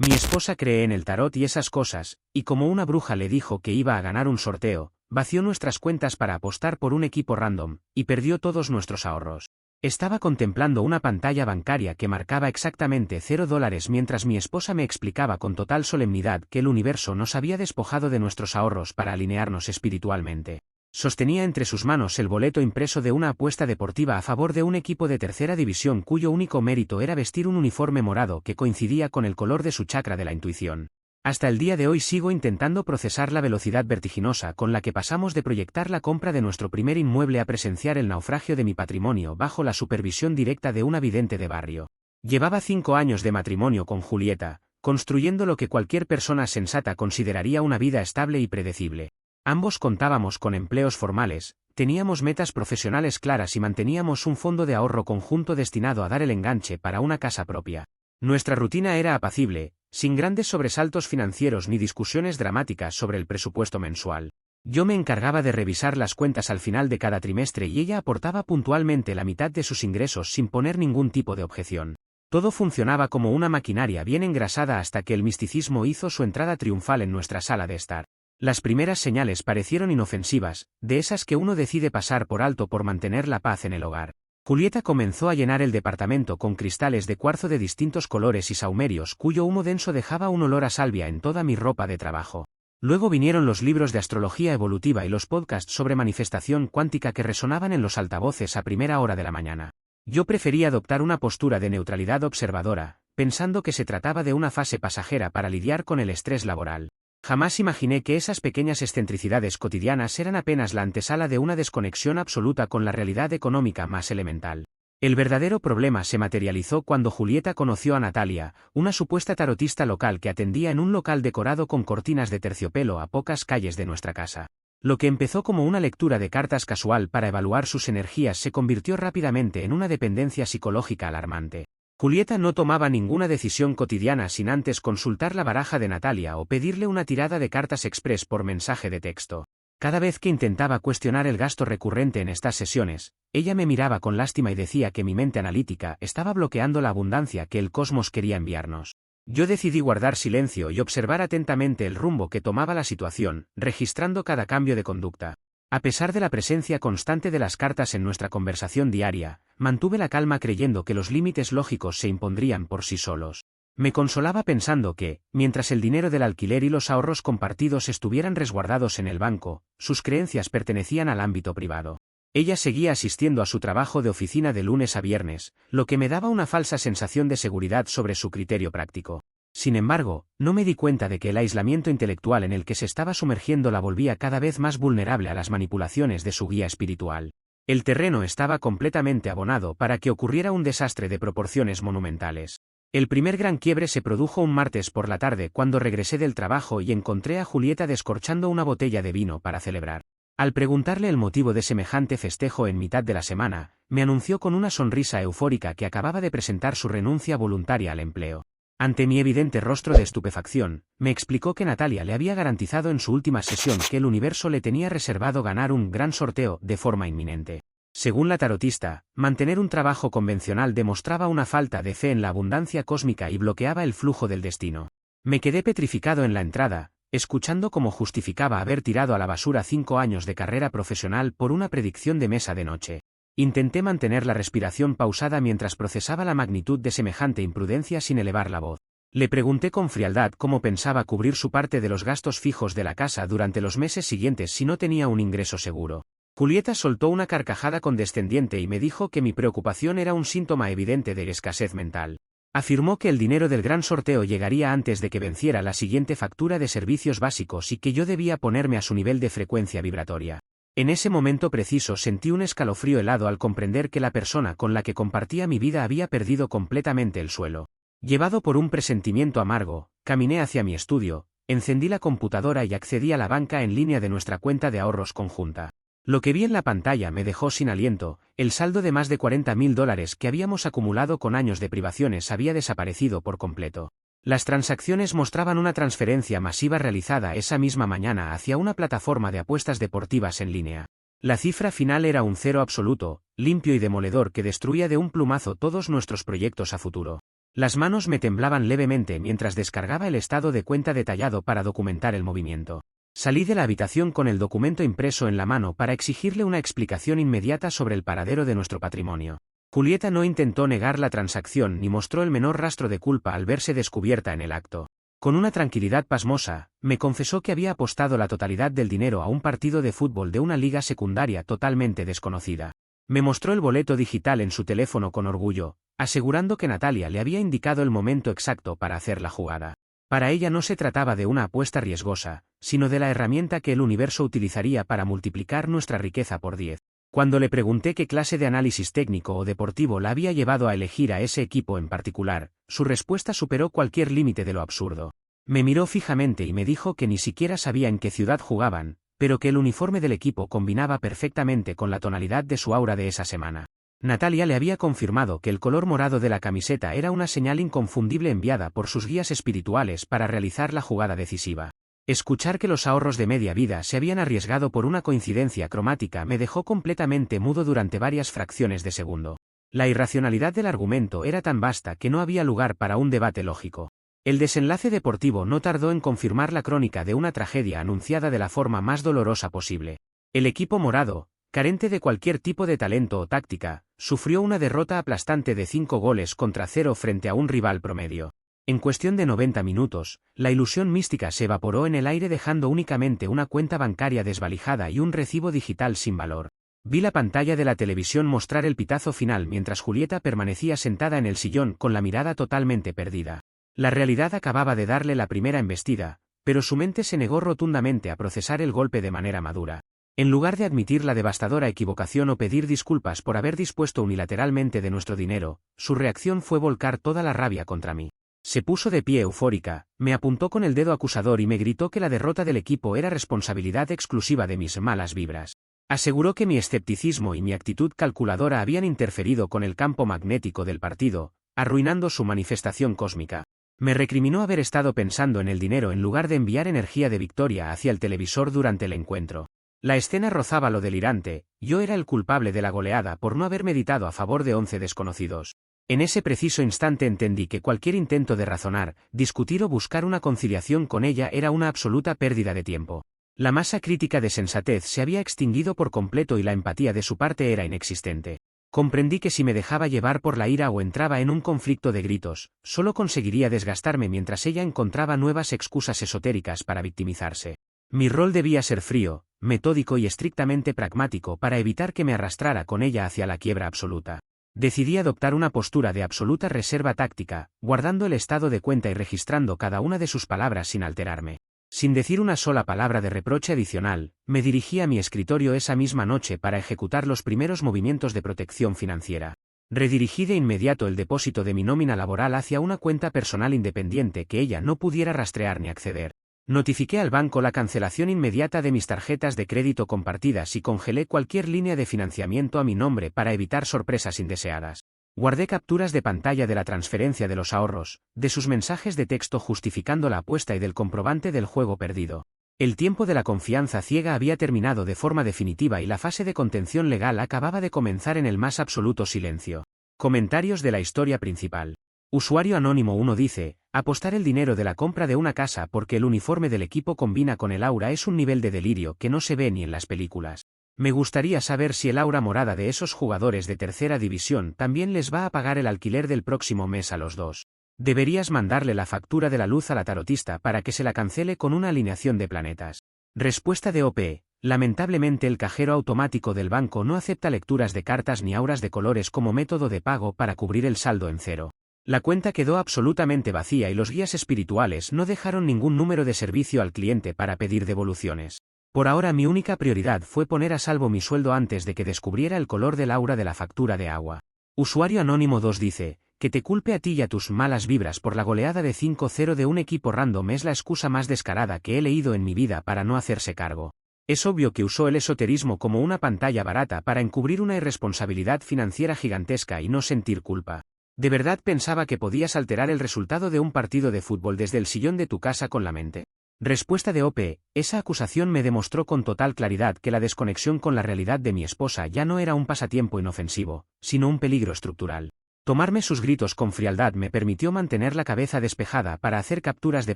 Mi esposa cree en el tarot y esas cosas, y como una bruja le dijo que iba a ganar un sorteo, vació nuestras cuentas para apostar por un equipo random, y perdió todos nuestros ahorros. Estaba contemplando una pantalla bancaria que marcaba exactamente $0 mientras mi esposa me explicaba con total solemnidad que el universo nos había despojado de nuestros ahorros para alinearnos espiritualmente. Sostenía entre sus manos el boleto impreso de una apuesta deportiva a favor de un equipo de tercera división cuyo único mérito era vestir un uniforme morado que coincidía con el color de su chakra de la intuición. Hasta el día de hoy sigo intentando procesar la velocidad vertiginosa con la que pasamos de proyectar la compra de nuestro primer inmueble a presenciar el naufragio de mi patrimonio bajo la supervisión directa de una vidente de barrio. Llevaba 5 años de matrimonio con Julieta, construyendo lo que cualquier persona sensata consideraría una vida estable y predecible. Ambos contábamos con empleos formales, teníamos metas profesionales claras y manteníamos un fondo de ahorro conjunto destinado a dar el enganche para una casa propia. Nuestra rutina era apacible, sin grandes sobresaltos financieros ni discusiones dramáticas sobre el presupuesto mensual. Yo me encargaba de revisar las cuentas al final de cada trimestre y ella aportaba puntualmente la mitad de sus ingresos sin poner ningún tipo de objeción. Todo funcionaba como una maquinaria bien engrasada hasta que el misticismo hizo su entrada triunfal en nuestra sala de estar. Las primeras señales parecieron inofensivas, de esas que uno decide pasar por alto por mantener la paz en el hogar. Julieta comenzó a llenar el departamento con cristales de cuarzo de distintos colores y sahumerios cuyo humo denso dejaba un olor a salvia en toda mi ropa de trabajo. Luego vinieron los libros de astrología evolutiva y los podcasts sobre manifestación cuántica que resonaban en los altavoces a primera hora de la mañana. Yo prefería adoptar una postura de neutralidad observadora, pensando que se trataba de una fase pasajera para lidiar con el estrés laboral. Jamás imaginé que esas pequeñas excentricidades cotidianas eran apenas la antesala de una desconexión absoluta con la realidad económica más elemental. El verdadero problema se materializó cuando Julieta conoció a Natalia, una supuesta tarotista local que atendía en un local decorado con cortinas de terciopelo a pocas calles de nuestra casa. Lo que empezó como una lectura de cartas casual para evaluar sus energías se convirtió rápidamente en una dependencia psicológica alarmante. Julieta no tomaba ninguna decisión cotidiana sin antes consultar la baraja de Natalia o pedirle una tirada de cartas express por mensaje de texto. Cada vez que intentaba cuestionar el gasto recurrente en estas sesiones, ella me miraba con lástima y decía que mi mente analítica estaba bloqueando la abundancia que el cosmos quería enviarnos. Yo decidí guardar silencio y observar atentamente el rumbo que tomaba la situación, registrando cada cambio de conducta. A pesar de la presencia constante de las cartas en nuestra conversación diaria, mantuve la calma creyendo que los límites lógicos se impondrían por sí solos. Me consolaba pensando que, mientras el dinero del alquiler y los ahorros compartidos estuvieran resguardados en el banco, sus creencias pertenecían al ámbito privado. Ella seguía asistiendo a su trabajo de oficina de lunes a viernes, lo que me daba una falsa sensación de seguridad sobre su criterio práctico. Sin embargo, no me di cuenta de que el aislamiento intelectual en el que se estaba sumergiendo la volvía cada vez más vulnerable a las manipulaciones de su guía espiritual. El terreno estaba completamente abonado para que ocurriera un desastre de proporciones monumentales. El primer gran quiebre se produjo un martes por la tarde cuando regresé del trabajo y encontré a Julieta descorchando una botella de vino para celebrar. Al preguntarle el motivo de semejante festejo en mitad de la semana, me anunció con una sonrisa eufórica que acababa de presentar su renuncia voluntaria al empleo. Ante mi evidente rostro de estupefacción, me explicó que Natalia le había garantizado en su última sesión que el universo le tenía reservado ganar un gran sorteo de forma inminente. Según la tarotista, mantener un trabajo convencional demostraba una falta de fe en la abundancia cósmica y bloqueaba el flujo del destino. Me quedé petrificado en la entrada, escuchando cómo justificaba haber tirado a la basura 5 años de carrera profesional por una predicción de mesa de noche. Intenté mantener la respiración pausada mientras procesaba la magnitud de semejante imprudencia sin elevar la voz. Le pregunté con frialdad cómo pensaba cubrir su parte de los gastos fijos de la casa durante los meses siguientes si no tenía un ingreso seguro. Julieta soltó una carcajada condescendiente y me dijo que mi preocupación era un síntoma evidente de escasez mental. Afirmó que el dinero del gran sorteo llegaría antes de que venciera la siguiente factura de servicios básicos y que yo debía ponerme a su nivel de frecuencia vibratoria. En ese momento preciso sentí un escalofrío helado al comprender que la persona con la que compartía mi vida había perdido completamente el suelo. Llevado por un presentimiento amargo, caminé hacia mi estudio, encendí la computadora y accedí a la banca en línea de nuestra cuenta de ahorros conjunta. Lo que vi en la pantalla me dejó sin aliento, el saldo de más de $40.000 que habíamos acumulado con años de privaciones había desaparecido por completo. Las transacciones mostraban una transferencia masiva realizada esa misma mañana hacia una plataforma de apuestas deportivas en línea. La cifra final era un cero absoluto, limpio y demoledor que destruía de un plumazo todos nuestros proyectos a futuro. Las manos me temblaban levemente mientras descargaba el estado de cuenta detallado para documentar el movimiento. Salí de la habitación con el documento impreso en la mano para exigirle una explicación inmediata sobre el paradero de nuestro patrimonio. Julieta no intentó negar la transacción ni mostró el menor rastro de culpa al verse descubierta en el acto. Con una tranquilidad pasmosa, me confesó que había apostado la totalidad del dinero a un partido de fútbol de una liga secundaria totalmente desconocida. Me mostró el boleto digital en su teléfono con orgullo, asegurando que Natalia le había indicado el momento exacto para hacer la jugada. Para ella no se trataba de una apuesta riesgosa, sino de la herramienta que el universo utilizaría para multiplicar nuestra riqueza por 10. Cuando le pregunté qué clase de análisis técnico o deportivo la había llevado a elegir a ese equipo en particular, su respuesta superó cualquier límite de lo absurdo. Me miró fijamente y me dijo que ni siquiera sabía en qué ciudad jugaban, pero que el uniforme del equipo combinaba perfectamente con la tonalidad de su aura de esa semana. Natalia le había confirmado que el color morado de la camiseta era una señal inconfundible enviada por sus guías espirituales para realizar la jugada decisiva. Escuchar que los ahorros de media vida se habían arriesgado por una coincidencia cromática me dejó completamente mudo durante varias fracciones de segundo. La irracionalidad del argumento era tan vasta que no había lugar para un debate lógico. El desenlace deportivo no tardó en confirmar la crónica de una tragedia anunciada de la forma más dolorosa posible. El equipo morado, carente de cualquier tipo de talento o táctica, sufrió una derrota aplastante de 5-0 frente a un rival promedio. En cuestión de 90 minutos, la ilusión mística se evaporó en el aire dejando únicamente una cuenta bancaria desvalijada y un recibo digital sin valor. Vi la pantalla de la televisión mostrar el pitazo final mientras Julieta permanecía sentada en el sillón con la mirada totalmente perdida. La realidad acababa de darle la primera embestida, pero su mente se negó rotundamente a procesar el golpe de manera madura. En lugar de admitir la devastadora equivocación o pedir disculpas por haber dispuesto unilateralmente de nuestro dinero, su reacción fue volcar toda la rabia contra mí. Se puso de pie eufórica, me apuntó con el dedo acusador y me gritó que la derrota del equipo era responsabilidad exclusiva de mis malas vibras. Aseguró que mi escepticismo y mi actitud calculadora habían interferido con el campo magnético del partido, arruinando su manifestación cósmica. Me recriminó haber estado pensando en el dinero en lugar de enviar energía de victoria hacia el televisor durante el encuentro. La escena rozaba lo delirante, yo era el culpable de la goleada por no haber meditado a favor de 11 desconocidos. En ese preciso instante entendí que cualquier intento de razonar, discutir o buscar una conciliación con ella era una absoluta pérdida de tiempo. La masa crítica de sensatez se había extinguido por completo y la empatía de su parte era inexistente. Comprendí que si me dejaba llevar por la ira o entraba en un conflicto de gritos, solo conseguiría desgastarme mientras ella encontraba nuevas excusas esotéricas para victimizarse. Mi rol debía ser frío, metódico y estrictamente pragmático para evitar que me arrastrara con ella hacia la quiebra absoluta. Decidí adoptar una postura de absoluta reserva táctica, guardando el estado de cuenta y registrando cada una de sus palabras sin alterarme. Sin decir una sola palabra de reproche adicional, me dirigí a mi escritorio esa misma noche para ejecutar los primeros movimientos de protección financiera. Redirigí de inmediato el depósito de mi nómina laboral hacia una cuenta personal independiente que ella no pudiera rastrear ni acceder. Notifiqué al banco la cancelación inmediata de mis tarjetas de crédito compartidas y congelé cualquier línea de financiamiento a mi nombre para evitar sorpresas indeseadas. Guardé capturas de pantalla de la transferencia de los ahorros, de sus mensajes de texto justificando la apuesta y del comprobante del juego perdido. El tiempo de la confianza ciega había terminado de forma definitiva y la fase de contención legal acababa de comenzar en el más absoluto silencio. Comentarios de la historia principal. Usuario Anónimo 1 dice, apostar el dinero de la compra de una casa porque el uniforme del equipo combina con el aura es un nivel de delirio que no se ve ni en las películas. Me gustaría saber si el aura morada de esos jugadores de tercera división también les va a pagar el alquiler del próximo mes a los dos. Deberías mandarle la factura de la luz a la tarotista para que se la cancele con una alineación de planetas. Respuesta de OP. Lamentablemente el cajero automático del banco no acepta lecturas de cartas ni auras de colores como método de pago para cubrir el saldo en cero. La cuenta quedó absolutamente vacía y los guías espirituales no dejaron ningún número de servicio al cliente para pedir devoluciones. Por ahora mi única prioridad fue poner a salvo mi sueldo antes de que descubriera el color del aura de la factura de agua. Usuario Anónimo 2 dice, que te culpe a ti y a tus malas vibras por la goleada de 5-0 de un equipo random es la excusa más descarada que he leído en mi vida para no hacerse cargo. Es obvio que usó el esoterismo como una pantalla barata para encubrir una irresponsabilidad financiera gigantesca y no sentir culpa. ¿De verdad pensaba que podías alterar el resultado de un partido de fútbol desde el sillón de tu casa con la mente? Respuesta de OP. Esa acusación me demostró con total claridad que la desconexión con la realidad de mi esposa ya no era un pasatiempo inofensivo, sino un peligro estructural. Tomarme sus gritos con frialdad me permitió mantener la cabeza despejada para hacer capturas de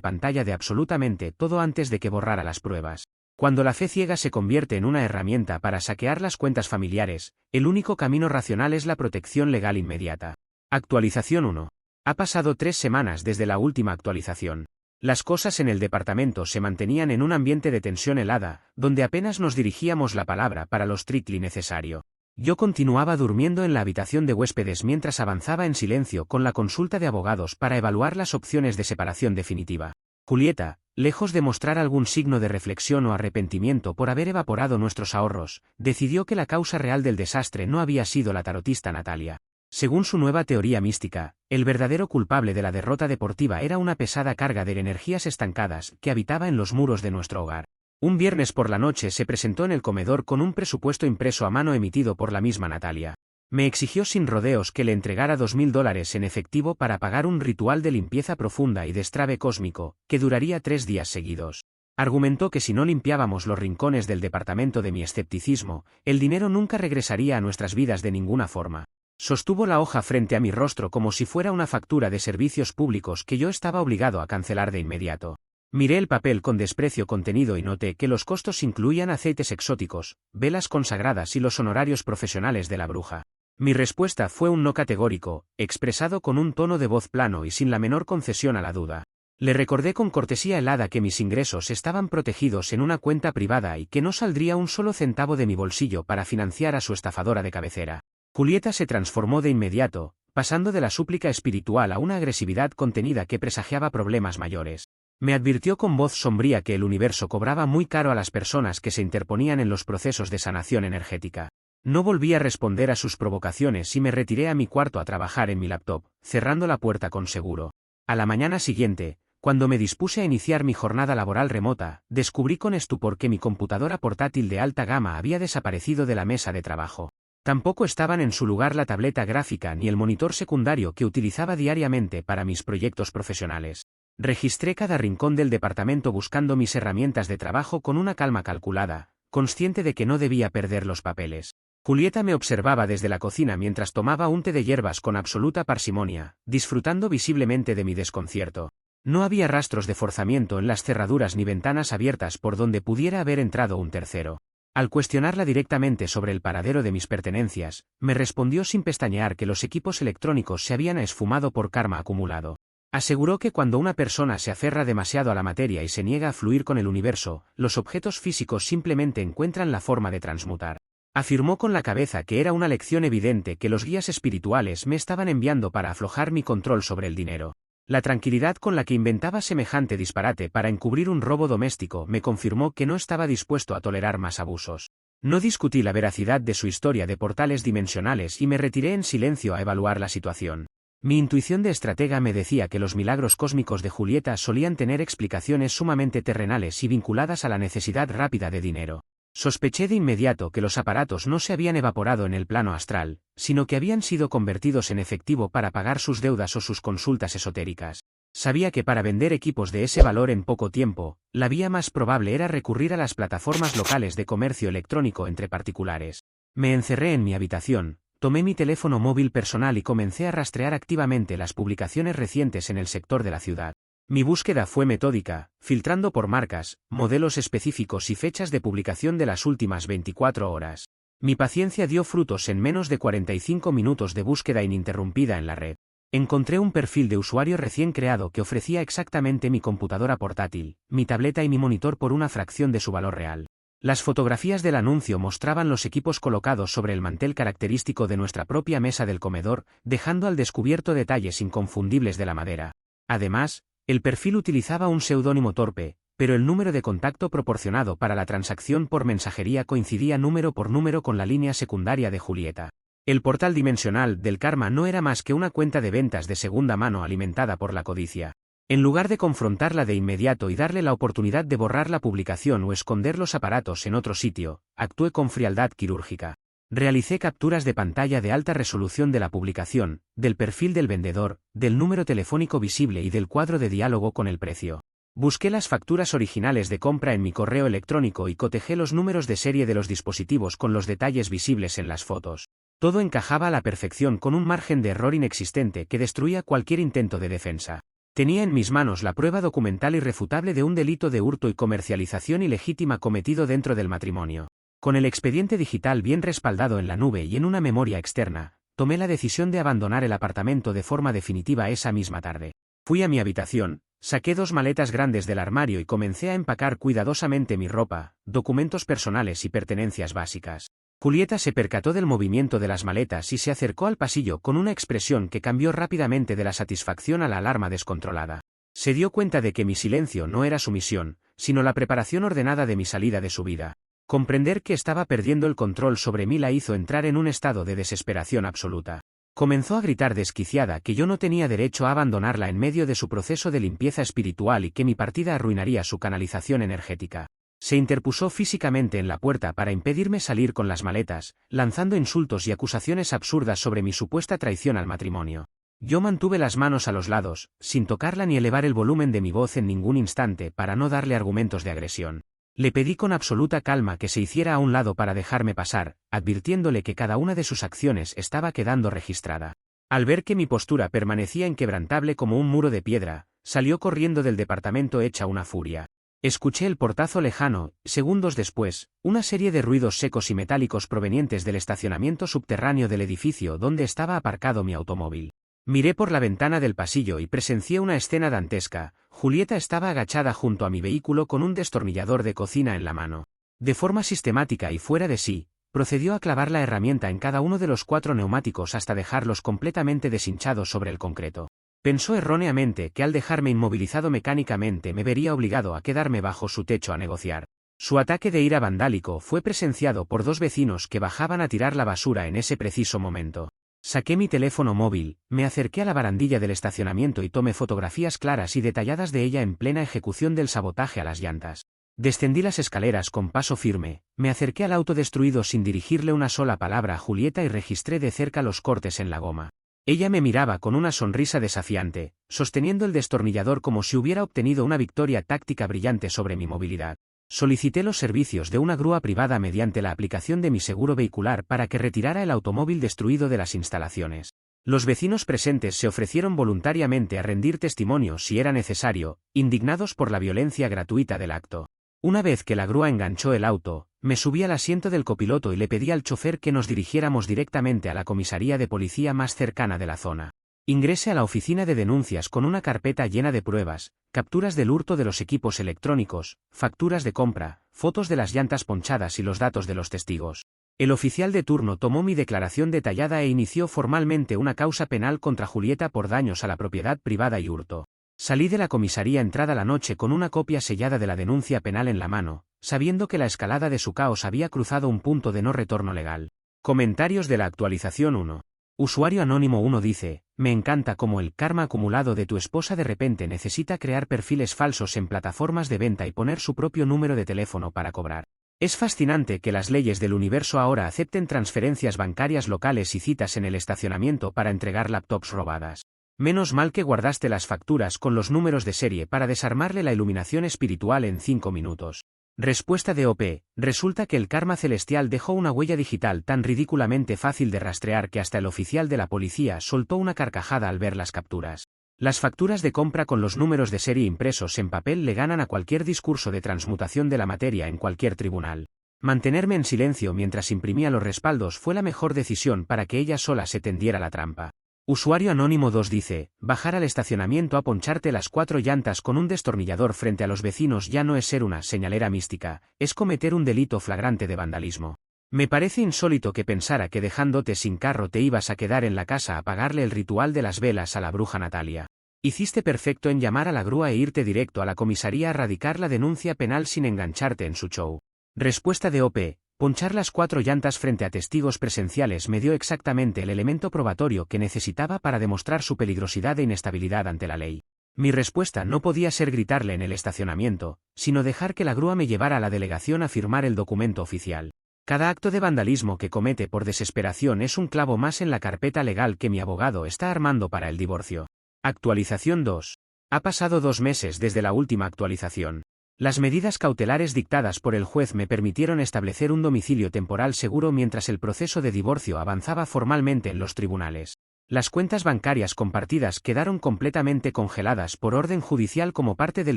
pantalla de absolutamente todo antes de que borrara las pruebas. Cuando la fe ciega se convierte en una herramienta para saquear las cuentas familiares, el único camino racional es la protección legal inmediata. Actualización 1. Ha pasado 3 semanas desde la última actualización. Las cosas en el departamento se mantenían en un ambiente de tensión helada, donde apenas nos dirigíamos la palabra para lo strictly necesario. Yo continuaba durmiendo en la habitación de huéspedes mientras avanzaba en silencio con la consulta de abogados para evaluar las opciones de separación definitiva. Julieta, lejos de mostrar algún signo de reflexión o arrepentimiento por haber evaporado nuestros ahorros, decidió que la causa real del desastre no había sido la tarotista Natalia. Según su nueva teoría mística, el verdadero culpable de la derrota deportiva era una pesada carga de energías estancadas que habitaba en los muros de nuestro hogar. Un viernes por la noche se presentó en el comedor con un presupuesto impreso a mano emitido por la misma Natalia. Me exigió sin rodeos que le entregara $2000 en efectivo para pagar un ritual de limpieza profunda y destrave cósmico, que duraría 3 días seguidos. Argumentó que si no limpiábamos los rincones del departamento de mi escepticismo, el dinero nunca regresaría a nuestras vidas de ninguna forma. Sostuvo la hoja frente a mi rostro como si fuera una factura de servicios públicos que yo estaba obligado a cancelar de inmediato. Miré el papel con desprecio contenido y noté que los costos incluían aceites exóticos, velas consagradas y los honorarios profesionales de la bruja. Mi respuesta fue un no categórico, expresado con un tono de voz plano y sin la menor concesión a la duda. Le recordé con cortesía helada que mis ingresos estaban protegidos en una cuenta privada y que no saldría un solo centavo de mi bolsillo para financiar a su estafadora de cabecera. Julieta se transformó de inmediato, pasando de la súplica espiritual a una agresividad contenida que presagiaba problemas mayores. Me advirtió con voz sombría que el universo cobraba muy caro a las personas que se interponían en los procesos de sanación energética. No volví a responder a sus provocaciones y me retiré a mi cuarto a trabajar en mi laptop, cerrando la puerta con seguro. A la mañana siguiente, cuando me dispuse a iniciar mi jornada laboral remota, descubrí con estupor que mi computadora portátil de alta gama había desaparecido de la mesa de trabajo. Tampoco estaban en su lugar la tableta gráfica ni el monitor secundario que utilizaba diariamente para mis proyectos profesionales. Registré cada rincón del departamento buscando mis herramientas de trabajo con una calma calculada, consciente de que no debía perder los papeles. Julieta me observaba desde la cocina mientras tomaba un té de hierbas con absoluta parsimonia, disfrutando visiblemente de mi desconcierto. No había rastros de forzamiento en las cerraduras ni ventanas abiertas por donde pudiera haber entrado un tercero. Al cuestionarla directamente sobre el paradero de mis pertenencias, me respondió sin pestañear que los equipos electrónicos se habían esfumado por karma acumulado. Aseguró que cuando una persona se aferra demasiado a la materia y se niega a fluir con el universo, los objetos físicos simplemente encuentran la forma de transmutar. Afirmó con la cabeza que era una lección evidente que los guías espirituales me estaban enviando para aflojar mi control sobre el dinero. La tranquilidad con la que inventaba semejante disparate para encubrir un robo doméstico me confirmó que no estaba dispuesto a tolerar más abusos. No discutí la veracidad de su historia de portales dimensionales y me retiré en silencio a evaluar la situación. Mi intuición de estratega me decía que los milagros cósmicos de Julieta solían tener explicaciones sumamente terrenales y vinculadas a la necesidad rápida de dinero. Sospeché de inmediato que los aparatos no se habían evaporado en el plano astral, sino que habían sido convertidos en efectivo para pagar sus deudas o sus consultas esotéricas. Sabía que para vender equipos de ese valor en poco tiempo, la vía más probable era recurrir a las plataformas locales de comercio electrónico entre particulares. Me encerré en mi habitación, tomé mi teléfono móvil personal y comencé a rastrear activamente las publicaciones recientes en el sector de la ciudad. Mi búsqueda fue metódica, filtrando por marcas, modelos específicos y fechas de publicación de las últimas 24 horas. Mi paciencia dio frutos en menos de 45 minutos de búsqueda ininterrumpida en la red. Encontré un perfil de usuario recién creado que ofrecía exactamente mi computadora portátil, mi tableta y mi monitor por una fracción de su valor real. Las fotografías del anuncio mostraban los equipos colocados sobre el mantel característico de nuestra propia mesa del comedor, dejando al descubierto detalles inconfundibles de la madera. Además, el perfil utilizaba un seudónimo torpe, pero el número de contacto proporcionado para la transacción por mensajería coincidía número por número con la línea secundaria de Julieta. El portal dimensional del karma no era más que una cuenta de ventas de segunda mano alimentada por la codicia. En lugar de confrontarla de inmediato y darle la oportunidad de borrar la publicación o esconder los aparatos en otro sitio, actué con frialdad quirúrgica. Realicé capturas de pantalla de alta resolución de la publicación, del perfil del vendedor, del número telefónico visible y del cuadro de diálogo con el precio. Busqué las facturas originales de compra en mi correo electrónico y cotejé los números de serie de los dispositivos con los detalles visibles en las fotos. Todo encajaba a la perfección con un margen de error inexistente que destruía cualquier intento de defensa. Tenía en mis manos la prueba documental irrefutable de un delito de hurto y comercialización ilegítima cometido dentro del matrimonio. Con el expediente digital bien respaldado en la nube y en una memoria externa, tomé la decisión de abandonar el apartamento de forma definitiva esa misma tarde. Fui a mi habitación, saqué 2 maletas grandes del armario y comencé a empacar cuidadosamente mi ropa, documentos personales y pertenencias básicas. Julieta se percató del movimiento de las maletas y se acercó al pasillo con una expresión que cambió rápidamente de la satisfacción a la alarma descontrolada. Se dio cuenta de que mi silencio no era sumisión, sino la preparación ordenada de mi salida de su vida. Comprender que estaba perdiendo el control sobre mí la hizo entrar en un estado de desesperación absoluta. Comenzó a gritar desquiciada que yo no tenía derecho a abandonarla en medio de su proceso de limpieza espiritual y que mi partida arruinaría su canalización energética. Se interpuso físicamente en la puerta para impedirme salir con las maletas, lanzando insultos y acusaciones absurdas sobre mi supuesta traición al matrimonio. Yo mantuve las manos a los lados, sin tocarla ni elevar el volumen de mi voz en ningún instante para no darle argumentos de agresión. Le pedí con absoluta calma que se hiciera a un lado para dejarme pasar, advirtiéndole que cada una de sus acciones estaba quedando registrada. Al ver que mi postura permanecía inquebrantable como un muro de piedra, salió corriendo del departamento hecha una furia. Escuché el portazo lejano, segundos después, una serie de ruidos secos y metálicos provenientes del estacionamiento subterráneo del edificio donde estaba aparcado mi automóvil. Miré por la ventana del pasillo y presencié una escena dantesca. Julieta estaba agachada junto a mi vehículo con un destornillador de cocina en la mano. De forma sistemática y fuera de sí, procedió a clavar la herramienta en cada uno de los 4 neumáticos hasta dejarlos completamente deshinchados sobre el concreto. Pensó erróneamente que al dejarme inmovilizado mecánicamente me vería obligado a quedarme bajo su techo a negociar. Su ataque de ira vandálico fue presenciado por 2 vecinos que bajaban a tirar la basura en ese preciso momento. Saqué mi teléfono móvil, me acerqué a la barandilla del estacionamiento y tomé fotografías claras y detalladas de ella en plena ejecución del sabotaje a las llantas. Descendí las escaleras con paso firme, me acerqué al auto destruido sin dirigirle una sola palabra a Julieta y registré de cerca los cortes en la goma. Ella me miraba con una sonrisa desafiante, sosteniendo el destornillador como si hubiera obtenido una victoria táctica brillante sobre mi movilidad. Solicité los servicios de una grúa privada mediante la aplicación de mi seguro vehicular para que retirara el automóvil destruido de las instalaciones. Los vecinos presentes se ofrecieron voluntariamente a rendir testimonio si era necesario, indignados por la violencia gratuita del acto. Una vez que la grúa enganchó el auto, me subí al asiento del copiloto y le pedí al chofer que nos dirigiéramos directamente a la comisaría de policía más cercana de la zona. Ingresé a la oficina de denuncias con una carpeta llena de pruebas, capturas del hurto de los equipos electrónicos, facturas de compra, fotos de las llantas ponchadas y los datos de los testigos. El oficial de turno tomó mi declaración detallada e inició formalmente una causa penal contra Julieta por daños a la propiedad privada y hurto. Salí de la comisaría entrada la noche con una copia sellada de la denuncia penal en la mano, sabiendo que la escalada de su caos había cruzado un punto de no retorno legal. Comentarios de la actualización 1. Usuario anónimo 1 dice, me encanta cómo el karma acumulado de tu esposa de repente necesita crear perfiles falsos en plataformas de venta y poner su propio número de teléfono para cobrar. Es fascinante que las leyes del universo ahora acepten transferencias bancarias locales y citas en el estacionamiento para entregar laptops robadas. Menos mal que guardaste las facturas con los números de serie para desarmarle la iluminación espiritual en 5 minutos. Respuesta de OP, resulta que el karma celestial dejó una huella digital tan ridículamente fácil de rastrear que hasta el oficial de la policía soltó una carcajada al ver las capturas. Las facturas de compra con los números de serie impresos en papel le ganan a cualquier discurso de transmutación de la materia en cualquier tribunal. Mantenerme en silencio mientras imprimía los respaldos fue la mejor decisión para que ella sola se tendiera la trampa. Usuario anónimo 2 dice, bajar al estacionamiento a poncharte las 4 llantas con un destornillador frente a los vecinos ya no es ser una señalera mística, es cometer un delito flagrante de vandalismo. Me parece insólito que pensara que dejándote sin carro te ibas a quedar en la casa a pagarle el ritual de las velas a la bruja Natalia. Hiciste perfecto en llamar a la grúa e irte directo a la comisaría a radicar la denuncia penal sin engancharte en su show. Respuesta de OP. Ponchar las 4 llantas frente a testigos presenciales me dio exactamente el elemento probatorio que necesitaba para demostrar su peligrosidad e inestabilidad ante la ley. Mi respuesta no podía ser gritarle en el estacionamiento, sino dejar que la grúa me llevara a la delegación a firmar el documento oficial. Cada acto de vandalismo que comete por desesperación es un clavo más en la carpeta legal que mi abogado está armando para el divorcio. Actualización 2. Ha pasado 2 meses desde la última actualización. Las medidas cautelares dictadas por el juez me permitieron establecer un domicilio temporal seguro mientras el proceso de divorcio avanzaba formalmente en los tribunales. Las cuentas bancarias compartidas quedaron completamente congeladas por orden judicial como parte del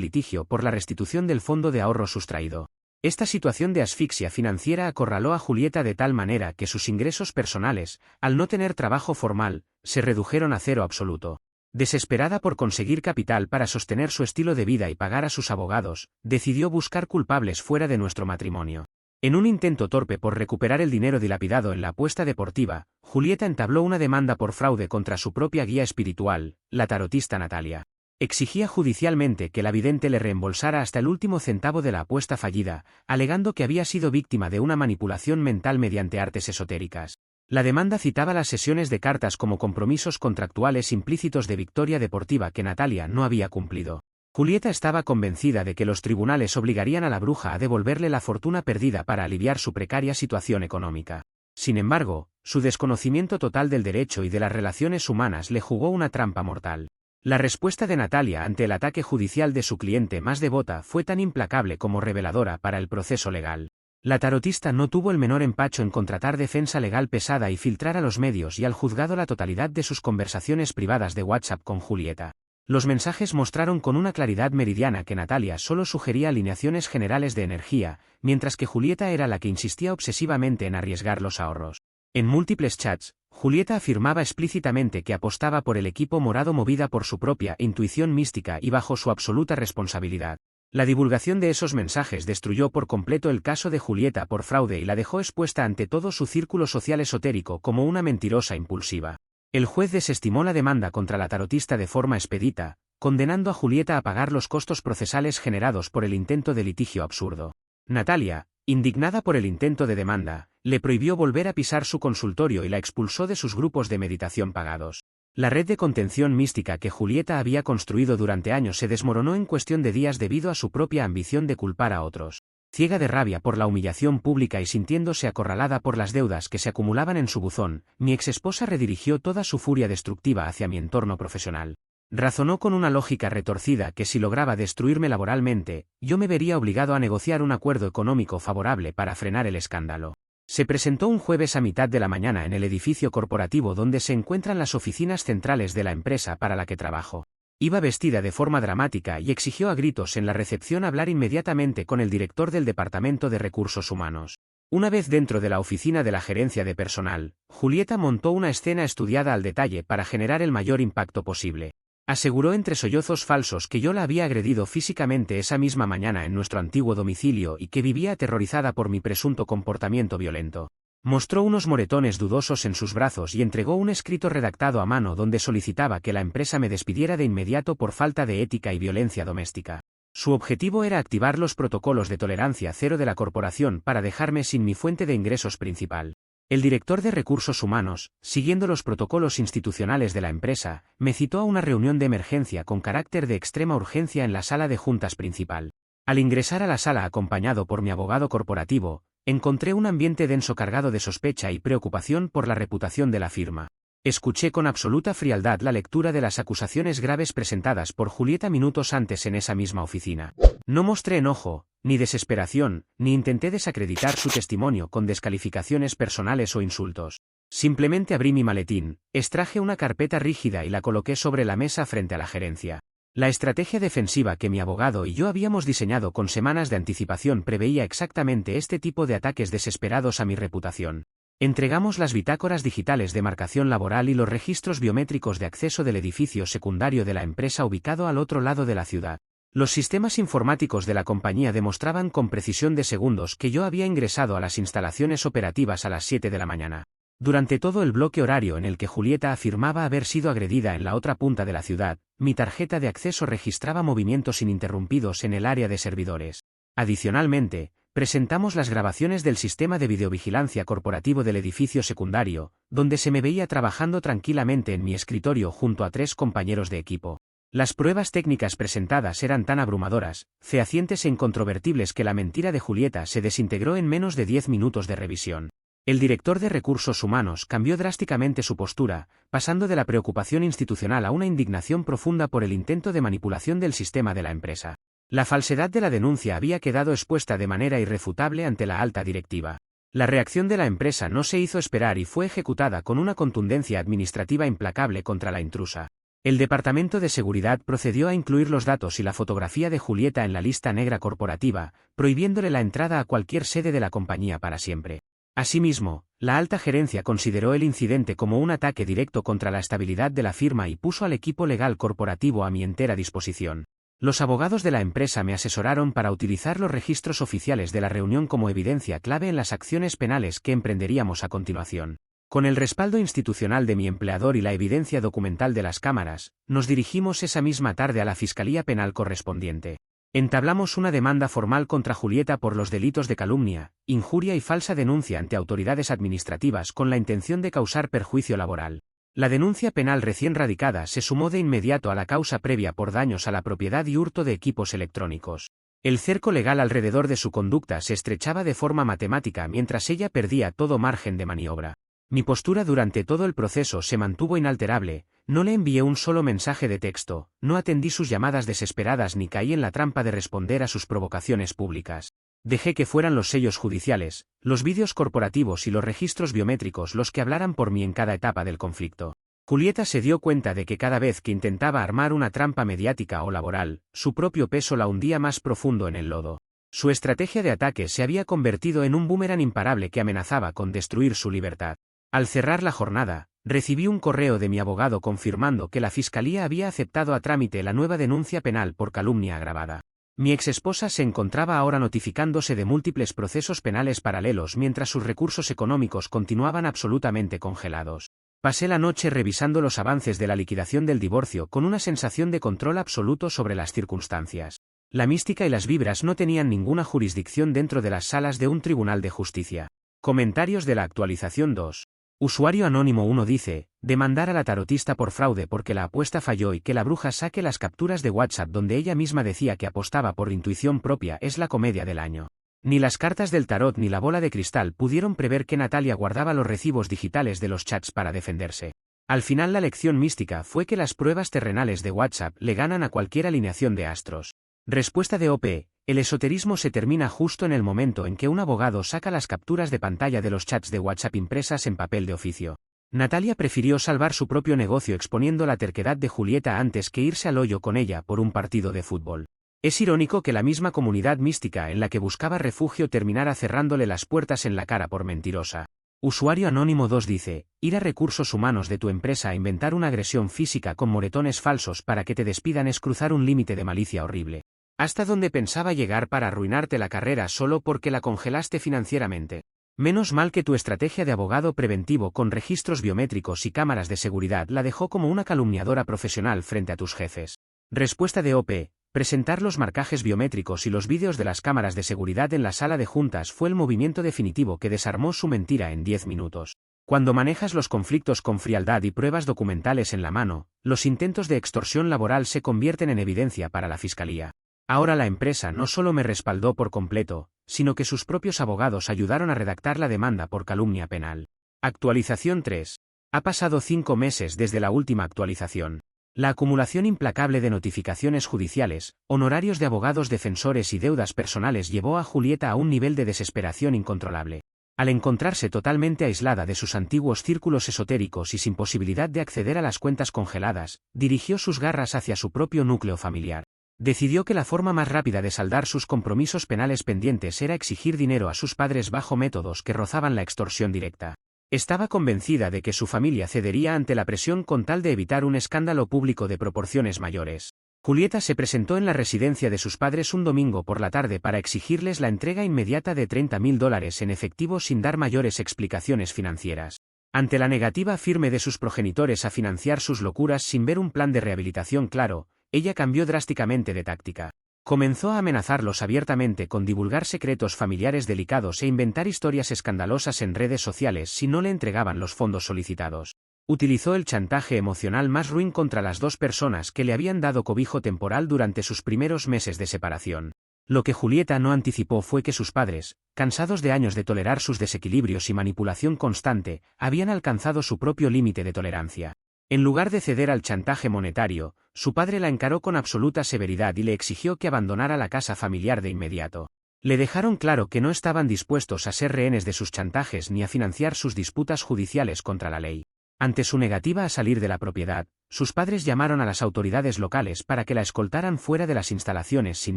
litigio por la restitución del fondo de ahorro sustraído. Esta situación de asfixia financiera acorraló a Julieta de tal manera que sus ingresos personales, al no tener trabajo formal, se redujeron a cero absoluto. Desesperada por conseguir capital para sostener su estilo de vida y pagar a sus abogados, decidió buscar culpables fuera de nuestro matrimonio. En un intento torpe por recuperar el dinero dilapidado en la apuesta deportiva, Julieta entabló una demanda por fraude contra su propia guía espiritual, la tarotista Natalia. Exigía judicialmente que la vidente le reembolsara hasta el último centavo de la apuesta fallida, alegando que había sido víctima de una manipulación mental mediante artes esotéricas. La demanda citaba las sesiones de cartas como compromisos contractuales implícitos de victoria deportiva que Natalia no había cumplido. Julieta estaba convencida de que los tribunales obligarían a la bruja a devolverle la fortuna perdida para aliviar su precaria situación económica. Sin embargo, su desconocimiento total del derecho y de las relaciones humanas le jugó una trampa mortal. La respuesta de Natalia ante el ataque judicial de su cliente más devota fue tan implacable como reveladora para el proceso legal. La tarotista no tuvo el menor empacho en contratar defensa legal pesada y filtrar a los medios y al juzgado la totalidad de sus conversaciones privadas de WhatsApp con Julieta. Los mensajes mostraron con una claridad meridiana que Natalia solo sugería alineaciones generales de energía, mientras que Julieta era la que insistía obsesivamente en arriesgar los ahorros. En múltiples chats, Julieta afirmaba explícitamente que apostaba por el equipo morado movida por su propia intuición mística y bajo su absoluta responsabilidad. La divulgación de esos mensajes destruyó por completo el caso de Julieta por fraude y la dejó expuesta ante todo su círculo social esotérico como una mentirosa impulsiva. El juez desestimó la demanda contra la tarotista de forma expedita, condenando a Julieta a pagar los costos procesales generados por el intento de litigio absurdo. Natalia, indignada por el intento de demanda, le prohibió volver a pisar su consultorio y la expulsó de sus grupos de meditación pagados. La red de contención mística que Julieta había construido durante años se desmoronó en cuestión de días debido a su propia ambición de culpar a otros. Ciega de rabia por la humillación pública y sintiéndose acorralada por las deudas que se acumulaban en su buzón, mi exesposa redirigió toda su furia destructiva hacia mi entorno profesional. Razonó con una lógica retorcida que si lograba destruirme laboralmente, yo me vería obligado a negociar un acuerdo económico favorable para frenar el escándalo. Se presentó un jueves a mitad de la mañana en el edificio corporativo donde se encuentran las oficinas centrales de la empresa para la que trabajo. Iba vestida de forma dramática y exigió a gritos en la recepción hablar inmediatamente con el director del Departamento de Recursos Humanos. Una vez dentro de la oficina de la gerencia de personal, Julieta montó una escena estudiada al detalle para generar el mayor impacto posible. Aseguró entre sollozos falsos que yo la había agredido físicamente esa misma mañana en nuestro antiguo domicilio y que vivía aterrorizada por mi presunto comportamiento violento. Mostró unos moretones dudosos en sus brazos y entregó un escrito redactado a mano donde solicitaba que la empresa me despidiera de inmediato por falta de ética y violencia doméstica. Su objetivo era activar los protocolos de tolerancia cero de la corporación para dejarme sin mi fuente de ingresos principal. El director de Recursos Humanos, siguiendo los protocolos institucionales de la empresa, me citó a una reunión de emergencia con carácter de extrema urgencia en la sala de juntas principal. Al ingresar a la sala acompañado por mi abogado corporativo, encontré un ambiente denso cargado de sospecha y preocupación por la reputación de la firma. Escuché con absoluta frialdad la lectura de las acusaciones graves presentadas por Julieta minutos antes en esa misma oficina. No mostré enojo, ni desesperación, ni intenté desacreditar su testimonio con descalificaciones personales o insultos. Simplemente abrí mi maletín, extraje una carpeta rígida y la coloqué sobre la mesa frente a la gerencia. La estrategia defensiva que mi abogado y yo habíamos diseñado con semanas de anticipación preveía exactamente este tipo de ataques desesperados a mi reputación. Entregamos las bitácoras digitales de marcación laboral y los registros biométricos de acceso del edificio secundario de la empresa ubicado al otro lado de la ciudad. Los sistemas informáticos de la compañía demostraban con precisión de segundos que yo había ingresado a las instalaciones operativas a las 7 de la mañana. Durante todo el bloque horario en el que Julieta afirmaba haber sido agredida en la otra punta de la ciudad, mi tarjeta de acceso registraba movimientos ininterrumpidos en el área de servidores. Adicionalmente, presentamos las grabaciones del sistema de videovigilancia corporativo del edificio secundario, donde se me veía trabajando tranquilamente en mi escritorio junto a 3 compañeros de equipo. Las pruebas técnicas presentadas eran tan abrumadoras, fehacientes e incontrovertibles que la mentira de Julieta se desintegró en menos de 10 minutos de revisión. El director de Recursos Humanos cambió drásticamente su postura, pasando de la preocupación institucional a una indignación profunda por el intento de manipulación del sistema de la empresa. La falsedad de la denuncia había quedado expuesta de manera irrefutable ante la alta directiva. La reacción de la empresa no se hizo esperar y fue ejecutada con una contundencia administrativa implacable contra la intrusa. El Departamento de Seguridad procedió a incluir los datos y la fotografía de Julieta en la lista negra corporativa, prohibiéndole la entrada a cualquier sede de la compañía para siempre. Asimismo, la alta gerencia consideró el incidente como un ataque directo contra la estabilidad de la firma y puso al equipo legal corporativo a mi entera disposición. Los abogados de la empresa me asesoraron para utilizar los registros oficiales de la reunión como evidencia clave en las acciones penales que emprenderíamos a continuación. Con el respaldo institucional de mi empleador y la evidencia documental de las cámaras, nos dirigimos esa misma tarde a la Fiscalía Penal correspondiente. Entablamos una demanda formal contra Julieta por los delitos de calumnia, injuria y falsa denuncia ante autoridades administrativas con la intención de causar perjuicio laboral. La denuncia penal recién radicada se sumó de inmediato a la causa previa por daños a la propiedad y hurto de equipos electrónicos. El cerco legal alrededor de su conducta se estrechaba de forma matemática mientras ella perdía todo margen de maniobra. Mi postura durante todo el proceso se mantuvo inalterable, no le envié un solo mensaje de texto, no atendí sus llamadas desesperadas ni caí en la trampa de responder a sus provocaciones públicas. Dejé que fueran los sellos judiciales, los vídeos corporativos y los registros biométricos los que hablaran por mí en cada etapa del conflicto. Julieta se dio cuenta de que cada vez que intentaba armar una trampa mediática o laboral, su propio peso la hundía más profundo en el lodo. Su estrategia de ataque se había convertido en un boomerang imparable que amenazaba con destruir su libertad. Al cerrar la jornada, recibí un correo de mi abogado confirmando que la Fiscalía había aceptado a trámite la nueva denuncia penal por calumnia agravada. Mi exesposa se encontraba ahora notificándose de múltiples procesos penales paralelos mientras sus recursos económicos continuaban absolutamente congelados. Pasé la noche revisando los avances de la liquidación del divorcio con una sensación de control absoluto sobre las circunstancias. La mística y las vibras no tenían ninguna jurisdicción dentro de las salas de un tribunal de justicia. Comentarios de la actualización 2. Usuario Anónimo 1 dice, demandar a la tarotista por fraude porque la apuesta falló y que la bruja saque las capturas de WhatsApp donde ella misma decía que apostaba por intuición propia es la comedia del año. Ni las cartas del tarot ni la bola de cristal pudieron prever que Natalia guardaba los recibos digitales de los chats para defenderse. Al final la lección mística fue que las pruebas terrenales de WhatsApp le ganan a cualquier alineación de astros. Respuesta de OP. El esoterismo se termina justo en el momento en que un abogado saca las capturas de pantalla de los chats de WhatsApp impresas en papel de oficio. Natalia prefirió salvar su propio negocio exponiendo la terquedad de Julieta antes que irse al hoyo con ella por un partido de fútbol. Es irónico que la misma comunidad mística en la que buscaba refugio terminara cerrándole las puertas en la cara por mentirosa. Usuario Anónimo 2 dice, ir a recursos humanos de tu empresa a inventar una agresión física con moretones falsos para que te despidan es cruzar un límite de malicia horrible. ¿Hasta dónde pensaba llegar para arruinarte la carrera solo porque la congelaste financieramente? Menos mal que tu estrategia de abogado preventivo con registros biométricos y cámaras de seguridad la dejó como una calumniadora profesional frente a tus jefes. Respuesta de OP. Presentar los marcajes biométricos y los vídeos de las cámaras de seguridad en la sala de juntas fue el movimiento definitivo que desarmó su mentira en 10 minutos. Cuando manejas los conflictos con frialdad y pruebas documentales en la mano, los intentos de extorsión laboral se convierten en evidencia para la Fiscalía. Ahora la empresa no solo me respaldó por completo, sino que sus propios abogados ayudaron a redactar la demanda por calumnia penal. Actualización 3. Ha pasado 5 meses desde la última actualización. La acumulación implacable de notificaciones judiciales, honorarios de abogados defensores y deudas personales llevó a Julieta a un nivel de desesperación incontrolable. Al encontrarse totalmente aislada de sus antiguos círculos esotéricos y sin posibilidad de acceder a las cuentas congeladas, dirigió sus garras hacia su propio núcleo familiar. Decidió que la forma más rápida de saldar sus compromisos penales pendientes era exigir dinero a sus padres bajo métodos que rozaban la extorsión directa. Estaba convencida de que su familia cedería ante la presión con tal de evitar un escándalo público de proporciones mayores. Julieta se presentó en la residencia de sus padres un domingo por la tarde para exigirles la entrega inmediata de $30.000 en efectivo sin dar mayores explicaciones financieras. Ante la negativa firme de sus progenitores a financiar sus locuras sin ver un plan de rehabilitación claro, ella cambió drásticamente de táctica. Comenzó a amenazarlos abiertamente con divulgar secretos familiares delicados e inventar historias escandalosas en redes sociales si no le entregaban los fondos solicitados. Utilizó el chantaje emocional más ruin contra las dos personas que le habían dado cobijo temporal durante sus primeros meses de separación. Lo que Julieta no anticipó fue que sus padres, cansados de años de tolerar sus desequilibrios y manipulación constante, habían alcanzado su propio límite de tolerancia. En lugar de ceder al chantaje monetario, su padre la encaró con absoluta severidad y le exigió que abandonara la casa familiar de inmediato. Le dejaron claro que no estaban dispuestos a ser rehenes de sus chantajes ni a financiar sus disputas judiciales contra la ley. Ante su negativa a salir de la propiedad, sus padres llamaron a las autoridades locales para que la escoltaran fuera de las instalaciones sin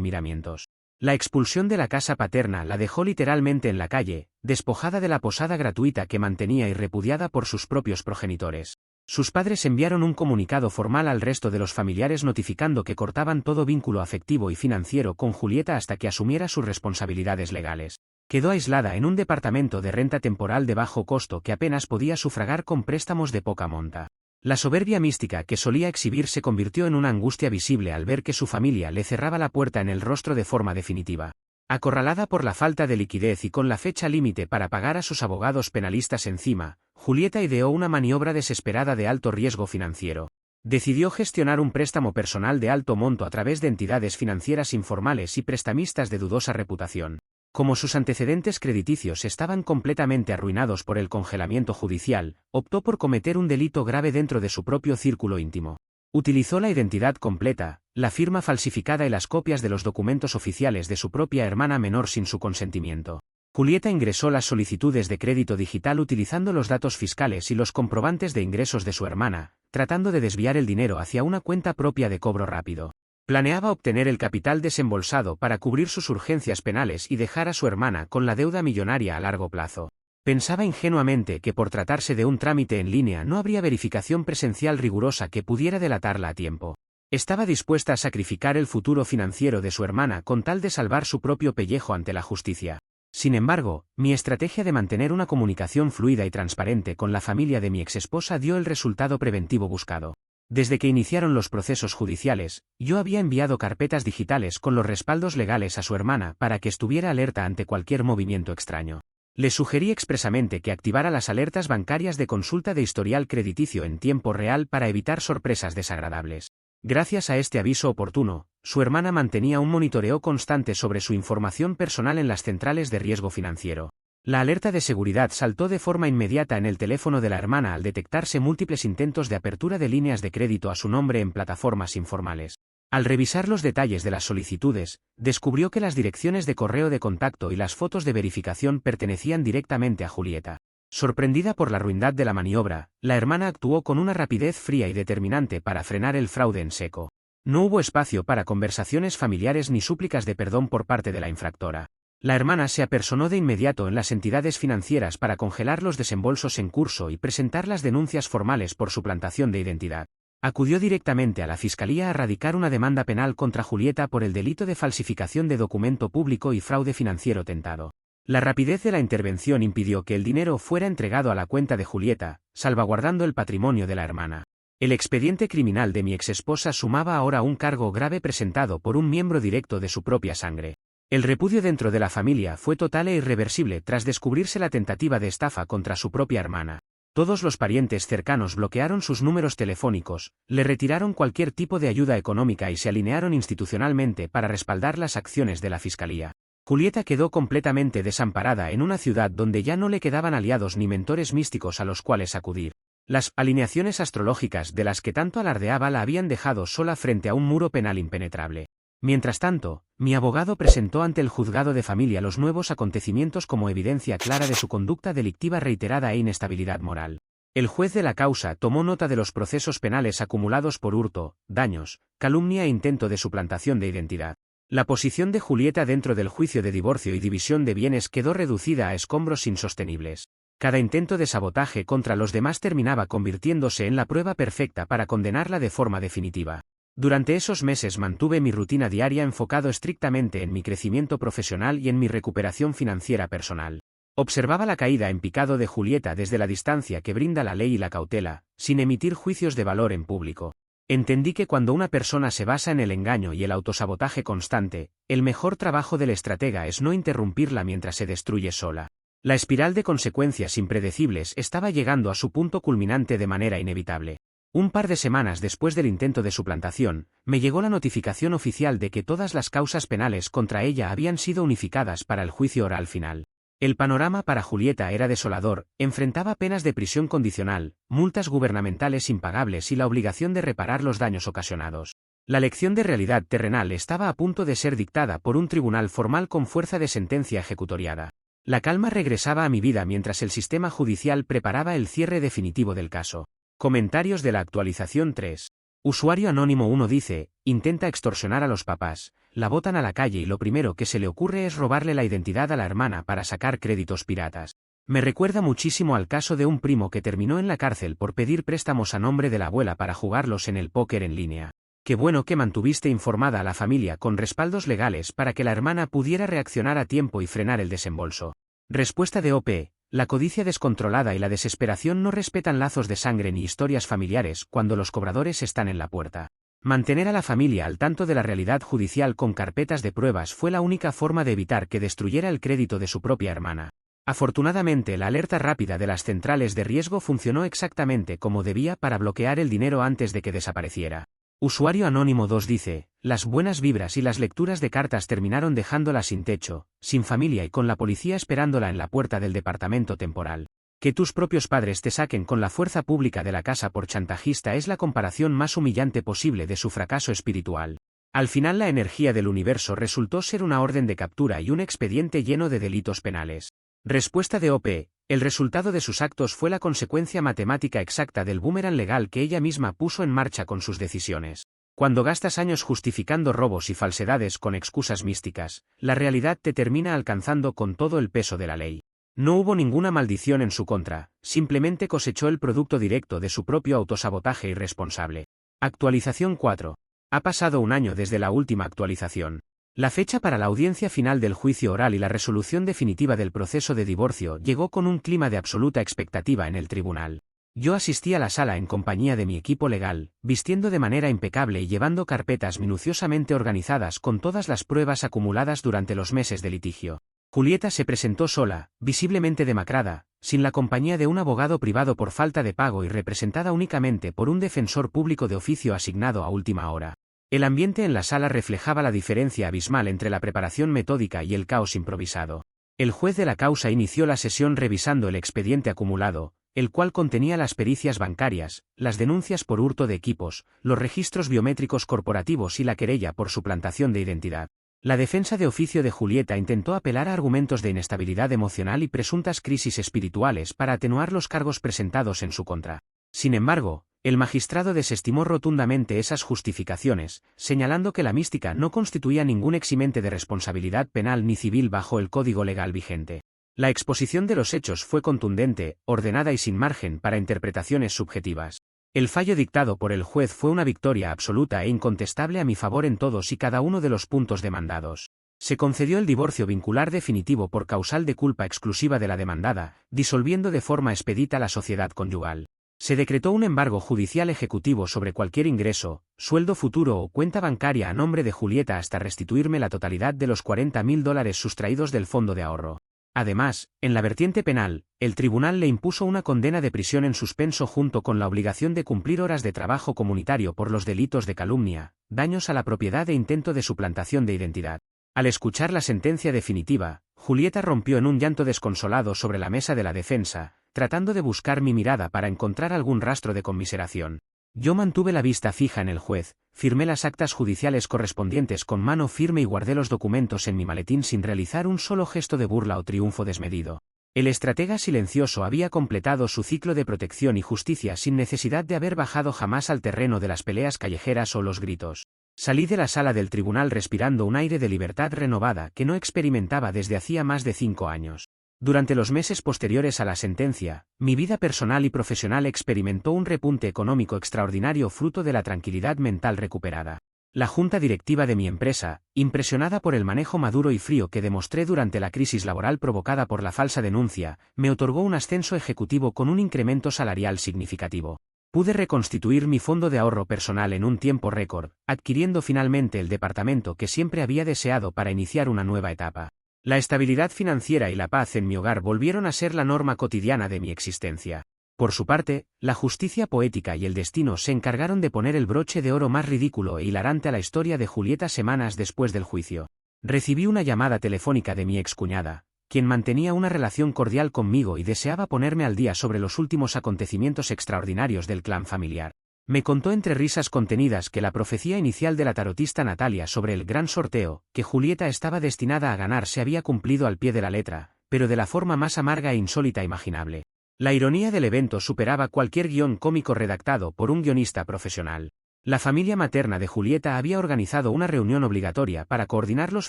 miramientos. La expulsión de la casa paterna la dejó literalmente en la calle, despojada de la posada gratuita que mantenía y repudiada por sus propios progenitores. Sus padres enviaron un comunicado formal al resto de los familiares notificando que cortaban todo vínculo afectivo y financiero con Julieta hasta que asumiera sus responsabilidades legales. Quedó aislada en un departamento de renta temporal de bajo costo que apenas podía sufragar con préstamos de poca monta. La soberbia mística que solía exhibir se convirtió en una angustia visible al ver que su familia le cerraba la puerta en el rostro de forma definitiva. Acorralada por la falta de liquidez y con la fecha límite para pagar a sus abogados penalistas encima, Julieta ideó una maniobra desesperada de alto riesgo financiero. Decidió gestionar un préstamo personal de alto monto a través de entidades financieras informales y prestamistas de dudosa reputación. Como sus antecedentes crediticios estaban completamente arruinados por el congelamiento judicial, optó por cometer un delito grave dentro de su propio círculo íntimo. Utilizó la identidad completa, la firma falsificada y las copias de los documentos oficiales de su propia hermana menor sin su consentimiento. Julieta ingresó las solicitudes de crédito digital utilizando los datos fiscales y los comprobantes de ingresos de su hermana, tratando de desviar el dinero hacia una cuenta propia de cobro rápido. Planeaba obtener el capital desembolsado para cubrir sus urgencias penales y dejar a su hermana con la deuda millonaria a largo plazo. Pensaba ingenuamente que por tratarse de un trámite en línea no habría verificación presencial rigurosa que pudiera delatarla a tiempo. Estaba dispuesta a sacrificar el futuro financiero de su hermana con tal de salvar su propio pellejo ante la justicia. Sin embargo, mi estrategia de mantener una comunicación fluida y transparente con la familia de mi exesposa dio el resultado preventivo buscado. Desde que iniciaron los procesos judiciales, yo había enviado carpetas digitales con los respaldos legales a su hermana para que estuviera alerta ante cualquier movimiento extraño. Le sugerí expresamente que activara las alertas bancarias de consulta de historial crediticio en tiempo real para evitar sorpresas desagradables. Gracias a este aviso oportuno, su hermana mantenía un monitoreo constante sobre su información personal en las centrales de riesgo financiero. La alerta de seguridad saltó de forma inmediata en el teléfono de la hermana al detectarse múltiples intentos de apertura de líneas de crédito a su nombre en plataformas informales. Al revisar los detalles de las solicitudes, descubrió que las direcciones de correo de contacto y las fotos de verificación pertenecían directamente a Julieta. Sorprendida por la ruindad de la maniobra, la hermana actuó con una rapidez fría y determinante para frenar el fraude en seco. No hubo espacio para conversaciones familiares ni súplicas de perdón por parte de la infractora. La hermana se apersonó de inmediato en las entidades financieras para congelar los desembolsos en curso y presentar las denuncias formales por suplantación de identidad. Acudió directamente a la Fiscalía a radicar una demanda penal contra Julieta por el delito de falsificación de documento público y fraude financiero tentado. La rapidez de la intervención impidió que el dinero fuera entregado a la cuenta de Julieta, salvaguardando el patrimonio de la hermana. El expediente criminal de mi exesposa sumaba ahora un cargo grave presentado por un miembro directo de su propia sangre. El repudio dentro de la familia fue total e irreversible tras descubrirse la tentativa de estafa contra su propia hermana. Todos los parientes cercanos bloquearon sus números telefónicos, le retiraron cualquier tipo de ayuda económica y se alinearon institucionalmente para respaldar las acciones de la Fiscalía. Julieta quedó completamente desamparada en una ciudad donde ya no le quedaban aliados ni mentores místicos a los cuales acudir. Las alineaciones astrológicas de las que tanto alardeaba la habían dejado sola frente a un muro penal impenetrable. Mientras tanto, mi abogado presentó ante el juzgado de familia los nuevos acontecimientos como evidencia clara de su conducta delictiva reiterada e inestabilidad moral. El juez de la causa tomó nota de los procesos penales acumulados por hurto, daños, calumnia e intento de suplantación de identidad. La posición de Julieta dentro del juicio de divorcio y división de bienes quedó reducida a escombros insostenibles. Cada intento de sabotaje contra los demás terminaba convirtiéndose en la prueba perfecta para condenarla de forma definitiva. Durante esos meses mantuve mi rutina diaria enfocado estrictamente en mi crecimiento profesional y en mi recuperación financiera personal. Observaba la caída en picado de Julieta desde la distancia que brinda la ley y la cautela, sin emitir juicios de valor en público. Entendí que cuando una persona se basa en el engaño y el autosabotaje constante, el mejor trabajo del estratega es no interrumpirla mientras se destruye sola. La espiral de consecuencias impredecibles estaba llegando a su punto culminante de manera inevitable. Un par de semanas después del intento de suplantación, me llegó la notificación oficial de que todas las causas penales contra ella habían sido unificadas para el juicio oral final. El panorama para Julieta era desolador, enfrentaba penas de prisión condicional, multas gubernamentales impagables y la obligación de reparar los daños ocasionados. La lección de realidad terrenal estaba a punto de ser dictada por un tribunal formal con fuerza de sentencia ejecutoriada. La calma regresaba a mi vida mientras el sistema judicial preparaba el cierre definitivo del caso. Comentarios de la actualización 3. Usuario anónimo 1 dice, intenta extorsionar a los papás, la botan a la calle y lo primero que se le ocurre es robarle la identidad a la hermana para sacar créditos piratas. Me recuerda muchísimo al caso de un primo que terminó en la cárcel por pedir préstamos a nombre de la abuela para jugarlos en el póker en línea. Qué bueno que mantuviste informada a la familia con respaldos legales para que la hermana pudiera reaccionar a tiempo y frenar el desembolso. Respuesta de OP. La codicia descontrolada y la desesperación no respetan lazos de sangre ni historias familiares cuando los cobradores están en la puerta. Mantener a la familia al tanto de la realidad judicial con carpetas de pruebas fue la única forma de evitar que destruyera el crédito de su propia hermana. Afortunadamente, la alerta rápida de las centrales de riesgo funcionó exactamente como debía para bloquear el dinero antes de que desapareciera. Usuario anónimo 2 dice, las buenas vibras y las lecturas de cartas terminaron dejándola sin techo, sin familia y con la policía esperándola en la puerta del departamento temporal. Que tus propios padres te saquen con la fuerza pública de la casa por chantajista es la comparación más humillante posible de su fracaso espiritual. Al final la energía del universo resultó ser una orden de captura y un expediente lleno de delitos penales. Respuesta de OP. El resultado de sus actos fue la consecuencia matemática exacta del boomerang legal que ella misma puso en marcha con sus decisiones. Cuando gastas años justificando robos y falsedades con excusas místicas, la realidad te termina alcanzando con todo el peso de la ley. No hubo ninguna maldición en su contra, simplemente cosechó el producto directo de su propio autosabotaje irresponsable. Actualización 4. Ha pasado un año desde la última actualización. La fecha para la audiencia final del juicio oral y la resolución definitiva del proceso de divorcio llegó con un clima de absoluta expectativa en el tribunal. Yo asistí a la sala en compañía de mi equipo legal, vistiendo de manera impecable y llevando carpetas minuciosamente organizadas con todas las pruebas acumuladas durante los meses de litigio. Julieta se presentó sola, visiblemente demacrada, sin la compañía de un abogado privado por falta de pago y representada únicamente por un defensor público de oficio asignado a última hora. El ambiente en la sala reflejaba la diferencia abismal entre la preparación metódica y el caos improvisado. El juez de la causa inició la sesión revisando el expediente acumulado, el cual contenía las pericias bancarias, las denuncias por hurto de equipos, los registros biométricos corporativos y la querella por suplantación de identidad. La defensa de oficio de Julieta intentó apelar a argumentos de inestabilidad emocional y presuntas crisis espirituales para atenuar los cargos presentados en su contra. Sin embargo, el magistrado desestimó rotundamente esas justificaciones, señalando que la mística no constituía ningún eximente de responsabilidad penal ni civil bajo el código legal vigente. La exposición de los hechos fue contundente, ordenada y sin margen para interpretaciones subjetivas. El fallo dictado por el juez fue una victoria absoluta e incontestable a mi favor en todos y cada uno de los puntos demandados. Se concedió el divorcio vincular definitivo por causal de culpa exclusiva de la demandada, disolviendo de forma expedita la sociedad conyugal. Se decretó un embargo judicial ejecutivo sobre cualquier ingreso, sueldo futuro o cuenta bancaria a nombre de Julieta hasta restituirme la totalidad de los $40.000 sustraídos del fondo de ahorro. Además, en la vertiente penal, el tribunal le impuso una condena de prisión en suspenso junto con la obligación de cumplir horas de trabajo comunitario por los delitos de calumnia, daños a la propiedad e intento de suplantación de identidad. Al escuchar la sentencia definitiva, Julieta rompió en un llanto desconsolado sobre la mesa de la defensa, tratando de buscar mi mirada para encontrar algún rastro de conmiseración. Yo mantuve la vista fija en el juez, firmé las actas judiciales correspondientes con mano firme y guardé los documentos en mi maletín sin realizar un solo gesto de burla o triunfo desmedido. El estratega silencioso había completado su ciclo de protección y justicia sin necesidad de haber bajado jamás al terreno de las peleas callejeras o los gritos. Salí de la sala del tribunal respirando un aire de libertad renovada que no experimentaba desde hacía más de 5 años. Durante los meses posteriores a la sentencia, mi vida personal y profesional experimentó un repunte económico extraordinario fruto de la tranquilidad mental recuperada. La junta directiva de mi empresa, impresionada por el manejo maduro y frío que demostré durante la crisis laboral provocada por la falsa denuncia, me otorgó un ascenso ejecutivo con un incremento salarial significativo. Pude reconstituir mi fondo de ahorro personal en un tiempo récord, adquiriendo finalmente el departamento que siempre había deseado para iniciar una nueva etapa. La estabilidad financiera y la paz en mi hogar volvieron a ser la norma cotidiana de mi existencia. Por su parte, la justicia poética y el destino se encargaron de poner el broche de oro más ridículo e hilarante a la historia de Julieta semanas después del juicio. Recibí una llamada telefónica de mi excuñada, quien mantenía una relación cordial conmigo y deseaba ponerme al día sobre los últimos acontecimientos extraordinarios del clan familiar. Me contó entre risas contenidas que la profecía inicial de la tarotista Natalia sobre el gran sorteo, que Julieta estaba destinada a ganar, se había cumplido al pie de la letra, pero de la forma más amarga e insólita imaginable. La ironía del evento superaba cualquier guión cómico redactado por un guionista profesional. La familia materna de Julieta había organizado una reunión obligatoria para coordinar los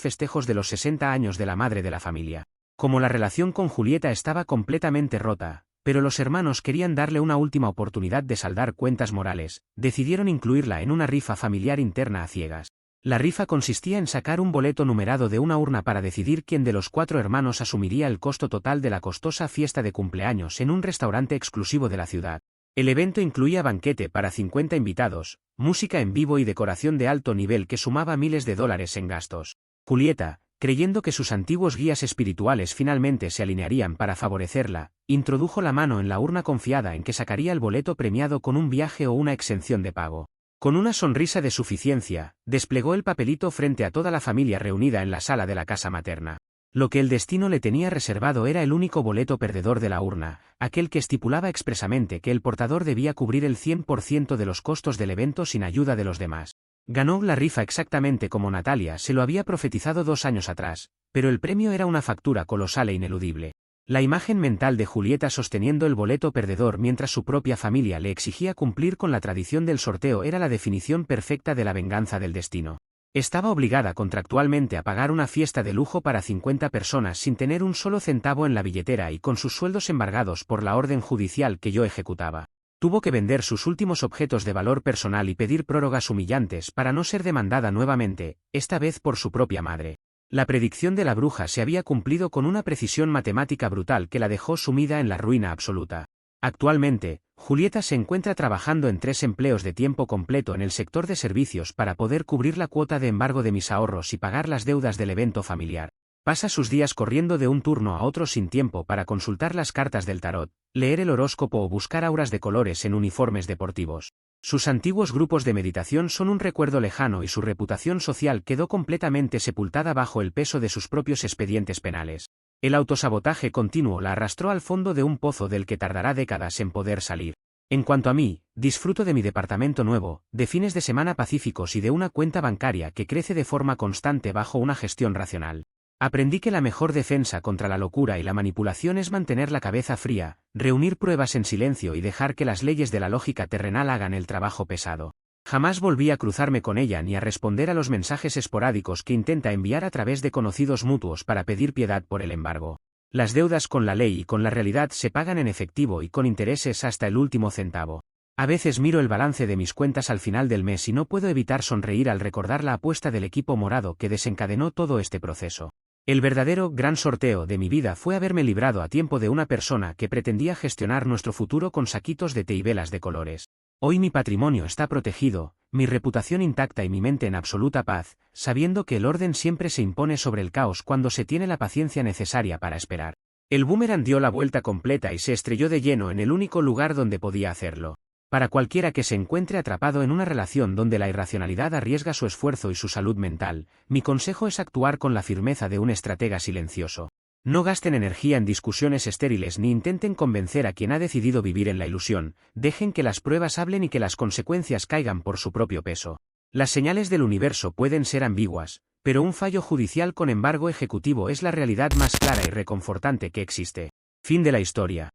festejos de los 60 años de la madre de la familia. Como la relación con Julieta estaba completamente rota, pero los hermanos querían darle una última oportunidad de saldar cuentas morales, decidieron incluirla en una rifa familiar interna a ciegas. La rifa consistía en sacar un boleto numerado de una urna para decidir quién de los 4 hermanos asumiría el costo total de la costosa fiesta de cumpleaños en un restaurante exclusivo de la ciudad. El evento incluía banquete para 50 invitados, música en vivo y decoración de alto nivel que sumaba miles de dólares en gastos. Julieta, creyendo que sus antiguos guías espirituales finalmente se alinearían para favorecerla, introdujo la mano en la urna confiada en que sacaría el boleto premiado con un viaje o una exención de pago. Con una sonrisa de suficiencia, desplegó el papelito frente a toda la familia reunida en la sala de la casa materna. Lo que el destino le tenía reservado era el único boleto perdedor de la urna, aquel que estipulaba expresamente que el portador debía cubrir el 100% de los costos del evento sin ayuda de los demás. Ganó la rifa exactamente como Natalia se lo había profetizado 2 años atrás, pero el premio era una factura colosal e ineludible. La imagen mental de Julieta sosteniendo el boleto perdedor mientras su propia familia le exigía cumplir con la tradición del sorteo era la definición perfecta de la venganza del destino. Estaba obligada contractualmente a pagar una fiesta de lujo para 50 personas sin tener un solo centavo en la billetera y con sus sueldos embargados por la orden judicial que yo ejecutaba. Tuvo que vender sus últimos objetos de valor personal y pedir prórrogas humillantes para no ser demandada nuevamente, esta vez por su propia madre. La predicción de la bruja se había cumplido con una precisión matemática brutal que la dejó sumida en la ruina absoluta. Actualmente, Julieta se encuentra trabajando en 3 empleos de tiempo completo en el sector de servicios para poder cubrir la cuota de embargo de mis ahorros y pagar las deudas del evento familiar. Pasa sus días corriendo de un turno a otro sin tiempo para consultar las cartas del tarot, leer el horóscopo o buscar auras de colores en uniformes deportivos. Sus antiguos grupos de meditación son un recuerdo lejano y su reputación social quedó completamente sepultada bajo el peso de sus propios expedientes penales. El autosabotaje continuo la arrastró al fondo de un pozo del que tardará décadas en poder salir. En cuanto a mí, disfruto de mi departamento nuevo, de fines de semana pacíficos y de una cuenta bancaria que crece de forma constante bajo una gestión racional. Aprendí que la mejor defensa contra la locura y la manipulación es mantener la cabeza fría, reunir pruebas en silencio y dejar que las leyes de la lógica terrenal hagan el trabajo pesado. Jamás volví a cruzarme con ella ni a responder a los mensajes esporádicos que intenta enviar a través de conocidos mutuos para pedir piedad por el embargo. Las deudas con la ley y con la realidad se pagan en efectivo y con intereses hasta el último centavo. A veces miro el balance de mis cuentas al final del mes y no puedo evitar sonreír al recordar la apuesta del equipo morado que desencadenó todo este proceso. El verdadero gran sorteo de mi vida fue haberme librado a tiempo de una persona que pretendía gestionar nuestro futuro con saquitos de té y velas de colores. Hoy mi patrimonio está protegido, mi reputación intacta y mi mente en absoluta paz, sabiendo que el orden siempre se impone sobre el caos cuando se tiene la paciencia necesaria para esperar. El boomerang dio la vuelta completa y se estrelló de lleno en el único lugar donde podía hacerlo. Para cualquiera que se encuentre atrapado en una relación donde la irracionalidad arriesga su esfuerzo y su salud mental, mi consejo es actuar con la firmeza de un estratega silencioso. No gasten energía en discusiones estériles ni intenten convencer a quien ha decidido vivir en la ilusión, dejen que las pruebas hablen y que las consecuencias caigan por su propio peso. Las señales del universo pueden ser ambiguas, pero un fallo judicial con embargo ejecutivo es la realidad más clara y reconfortante que existe. Fin de la historia.